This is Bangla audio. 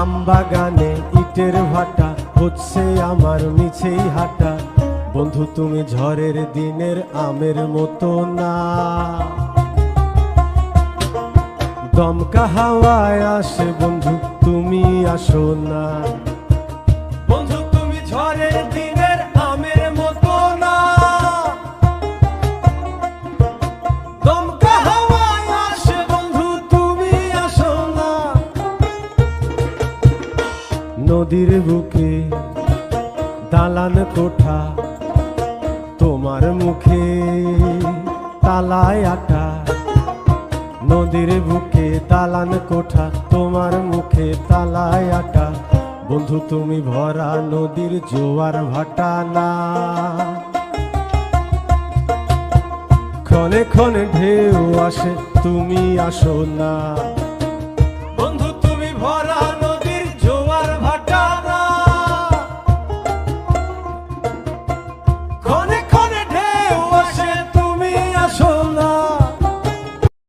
আমবাগানে ইটের ভাটা হচ্ছে আমার মিছেই হাঁটা। বন্ধু তুমি ঝড়ের দিনের আমের মতো না, দমকা হাওয়ায় আসে বন্ধু তুমি আসো না। বন্ধু তুমি ঝড়ের দিনের আমের মতো না, দমকা হাওয়ায় আসে বন্ধু তুমি আসো না। নদীর বুকে দালান কোঠা, তোমার মুখে তালায় আটা। নদীর বুকে দালান কোঠা, তোমার মুখে তালায় আটা। বন্ধু তুমি ভরা নদীর জোয়ার ভাটা না, ক্ষণে ক্ষণে ঢেউ আসে তুমি আসো না।